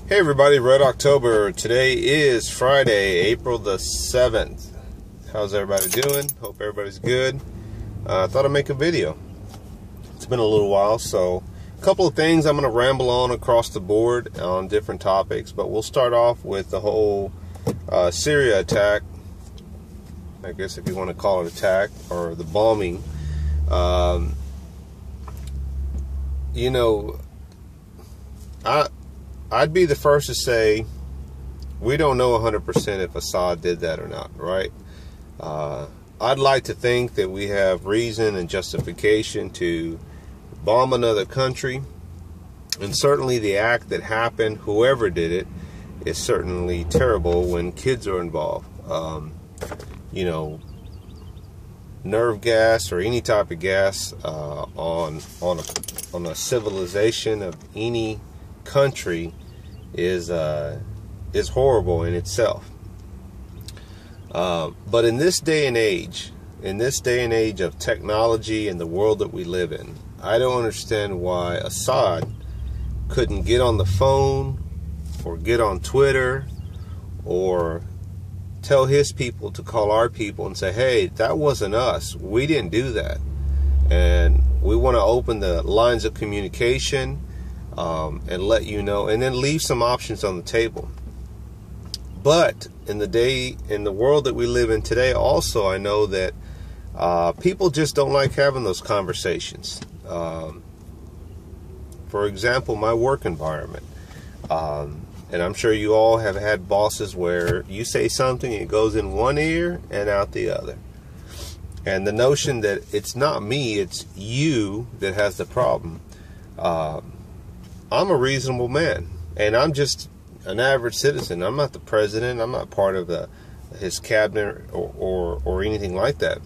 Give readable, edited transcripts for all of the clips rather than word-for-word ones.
Hey everybody, Red October. Today is Friday, April the 7th. How's everybody doing? Hope everybody's good. I thought I'd make a video. It's been a little while, so a couple of things I'm going to ramble on across the board on different topics, but we'll start off with the whole Syria attack, I guess if you want to call it attack, or the bombing. I'd be the first to say we don't know 100% if Assad did that or not, right? I'd like to think that we have reason and justification to bomb another country, and certainly the act that happened, whoever did it, is certainly terrible when kids are involved. Nerve gas or any type of gas on a civilization of any country is horrible in itself. But in this day and age of technology and the world that we live in, I don't understand why Assad couldn't get on the phone or get on Twitter or tell his people to call our people and say, hey, that wasn't us. We didn't do that. And we want to open the lines of communication and let you know, and then leave some options on the table. But in the world that we live in today, also, I know that people just don't like having those conversations. For example, my work environment. And I'm sure you all have had bosses where you say something, it goes in one ear and out the other. And the notion that it's not me, it's you that has the problem. I'm a reasonable man, and I'm just an average citizen. I'm not the president. I'm not part of his cabinet or anything like that.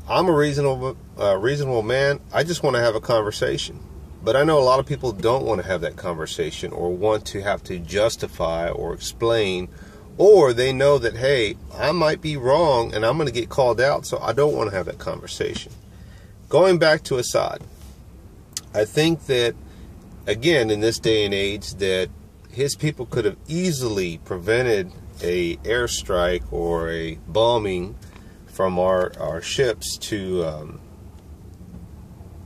I'm a reasonable man. I just want to have a conversation. But I know a lot of people don't want to have that conversation or want to have to justify or explain, or they know that, hey, I might be wrong and I'm going to get called out, so I don't want to have that conversation. Going back to Assad, I think that, again, in this day and age, that his people could have easily prevented a airstrike or a bombing from our ships to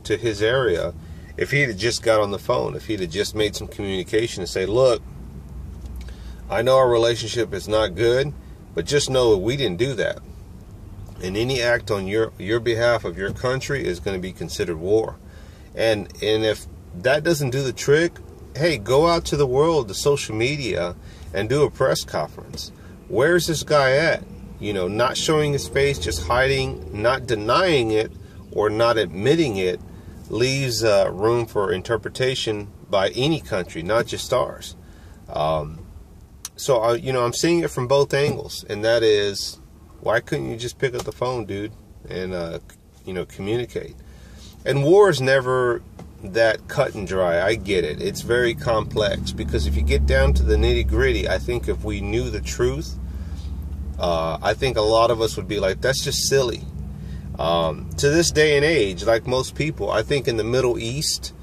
his area if he'd have just got on the phone, if he'd have just made some communication and say, look, I know our relationship is not good, but just know that we didn't do that. And any act on your behalf of your country is going to be considered war. And if that doesn't do the trick, hey, go out to the world, to social media, and do a press conference. Where's this guy at? Not showing his face, just hiding, not denying it or not admitting it, leaves room for interpretation by any country, not just ours. So I'm seeing it from both angles, and that is, why couldn't you just pick up the phone, dude, and communicate? And war is never that cut and dry. I get it. It's very complex, because if you get down to the nitty-gritty, I think if we knew the truth, I think a lot of us would be like, that's just silly. To this day and age, like most people, I think in the Middle East,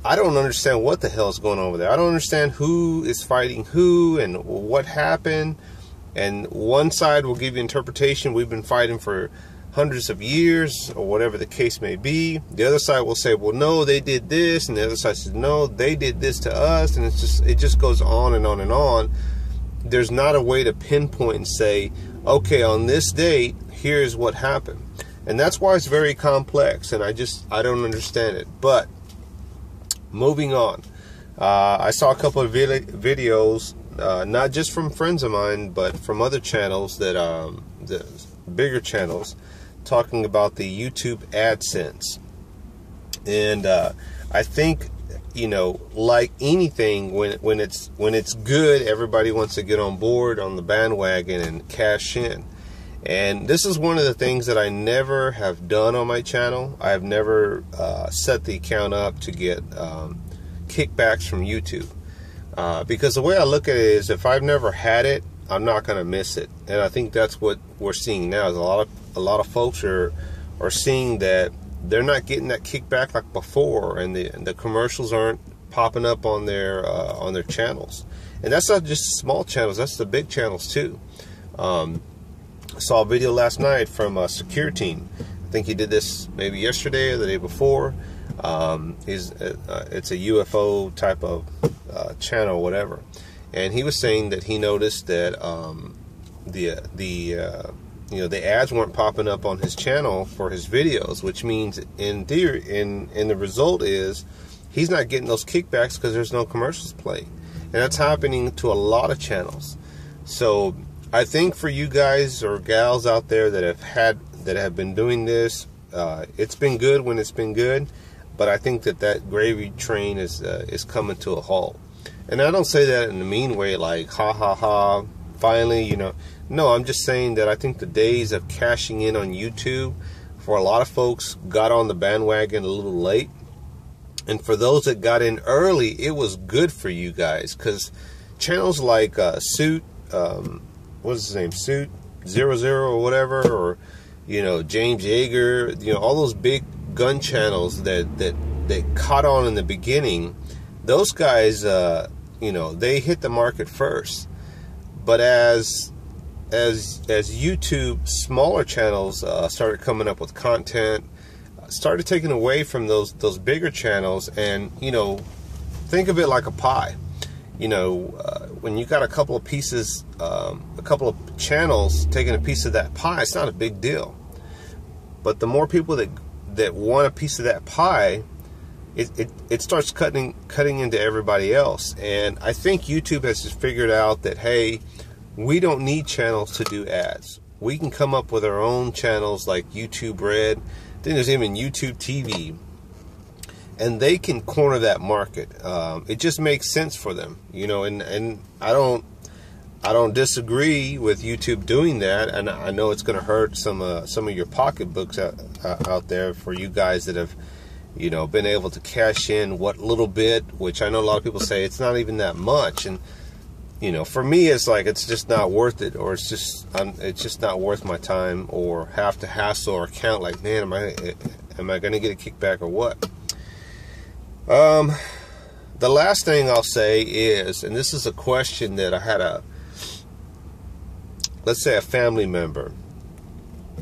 I don't understand what the hell is going on over there. I don't understand who is fighting who and what happened. And one side will give you interpretation, we've been fighting for hundreds of years, or whatever the case may be. The other side will say, well, no, they did this, and the other side says, no, they did this to us, and it just goes on and on and on. There's not a way to pinpoint and say, okay, on this date, here's what happened. And that's why it's very complex, and I don't understand it. But moving on, I saw a couple of videos, not just from friends of mine, but from other channels, the bigger channels, talking about the YouTube AdSense. And I think, like anything, when it's good, everybody wants to get on board on the bandwagon and cash in. And this is one of the things that I never have done on my channel. I have never set the account up to get kickbacks from YouTube. Because the way I look at it is, if I've never had it, I'm not going to miss it. And I think that's what we're seeing now, is a lot of folks are seeing that they're not getting that kickback like before, and the commercials aren't popping up on their channels. And that's not just small channels, that's the big channels too. I saw a video last night from Secure Team. I think he did this maybe yesterday or the day before. It's a UFO type of channel, whatever. And he was saying that he noticed that the ads weren't popping up on his channel for his videos, which means in theory, in the result is he's not getting those kickbacks because there's no commercials playing, and that's happening to a lot of channels. So I think for you guys or gals out there that have been doing this, it's been good when it's been good, but I think that gravy train is coming to a halt. And I don't say that in a mean way, like ha ha ha, finally, you know. No, I'm just saying that I think the days of cashing in on YouTube for a lot of folks got on the bandwagon a little late. And for those that got in early, it was good for you guys, because channels like Suit, what's his name, Suit 00 or whatever, or James Yeager, all those big gun channels that caught on in the beginning, those guys, they hit the market first. But as YouTube smaller channels started coming up with content, started taking away from those bigger channels, and think of it like a pie. When you got a couple of pieces, a couple of channels taking a piece of that pie, it's not a big deal. But the more people that want a piece of that pie, it starts cutting into everybody else. And I think YouTube has just figured out that, hey, we don't need channels to do ads. We can come up with our own channels like YouTube Red. Then there's even YouTube TV, and they can corner that market. It just makes sense for them, and I don't disagree with YouTube doing that. And I know it's going to hurt some of your pocketbooks out there for you guys that have been able to cash in what little bit, which I know a lot of people say it's not even that much. And for me, it's like, it's just not worth it, or it's just not worth my time, or have to hassle or count like, man, am I going to get a kickback or what? The last thing I'll say is, and this is a question that I had let's say a family member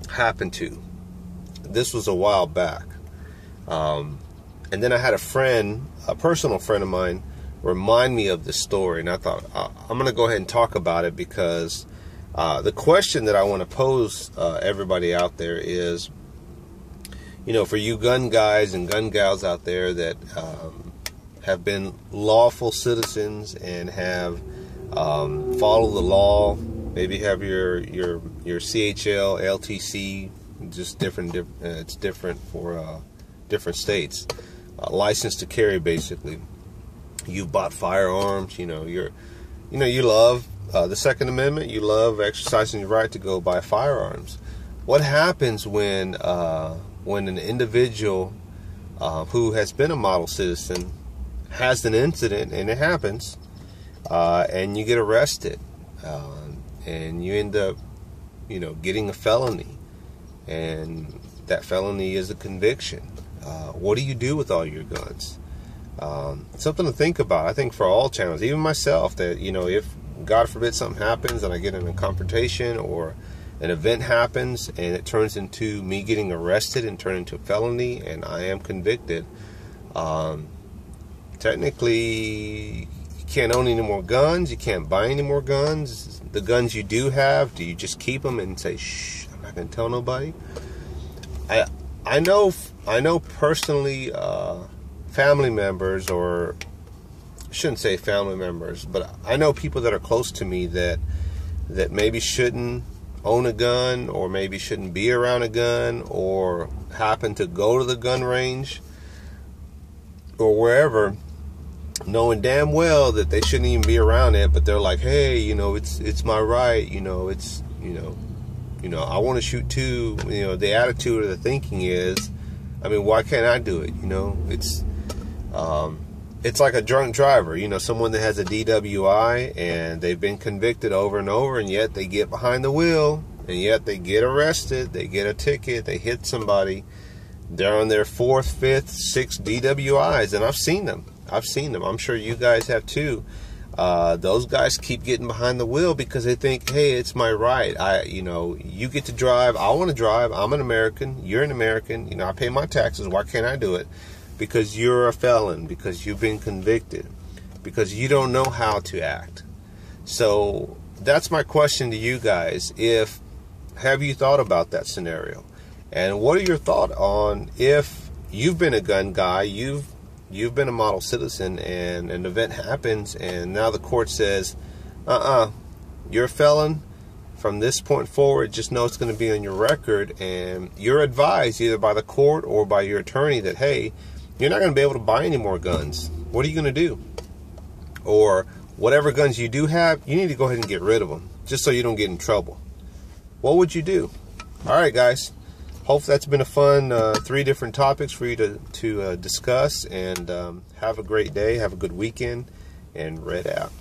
happened to. This was a while back. And then I had a personal friend of mine, remind me of this story, and I thought I'm going to go ahead and talk about it, because the question that I want to pose everybody out there is, for you gun guys and gun gals out there that have been lawful citizens and have followed the law, maybe have your CHL, LTC, just different. It's different for different states. License to carry, basically. You've bought firearms, you love the Second Amendment, you love exercising your right to go buy firearms. What happens when an individual who has been a model citizen has an incident, and it happens, and you get arrested, and you end up, getting a felony, and that felony is a conviction? What do you do with all your guns? Something to think about, I think, for all channels, even myself, that if God forbid something happens and I get in a confrontation, or an event happens and it turns into me getting arrested and turn into a felony and I am convicted, technically you can't own any more guns, you can't buy any more guns. The guns you do have, do you just keep them and say, shh, I'm not going to tell nobody? I know personally, family members, or I shouldn't say family members, but I know people that are close to me that maybe shouldn't own a gun, or maybe shouldn't be around a gun, or happen to go to the gun range or wherever, knowing damn well that they shouldn't even be around it, but they're like, hey, it's my right, I want to shoot too. The attitude or the thinking is, why can't I do it? It's like a drunk driver, someone that has a DWI and they've been convicted over and over, and yet they get behind the wheel, and yet they get arrested, they get a ticket, they hit somebody, they're on their 4th, 5th, 6th DWIs, and I've seen them. I've seen them. I'm sure you guys have too. Those guys keep getting behind the wheel because they think, hey, it's my right. You get to drive. I want to drive. I'm an American. You're an American. I pay my taxes. Why can't I do it? Because you're a felon. Because you've been convicted. Because you don't know how to act. So that's my question to you guys. Have you thought about that scenario? And what are your thoughts on if you've been a gun guy, you've been a model citizen, and an event happens, and now the court says, you're a felon. From this point forward, just know it's going to be on your record, and you're advised either by the court or by your attorney that, hey, you're not going to be able to buy any more guns. What are you going to do? Or whatever guns you do have, you need to go ahead and get rid of them, just so you don't get in trouble. What would you do? All right, guys. Hope that's been a fun 3 different topics for you to discuss. And have a great day. Have a good weekend. And Red out.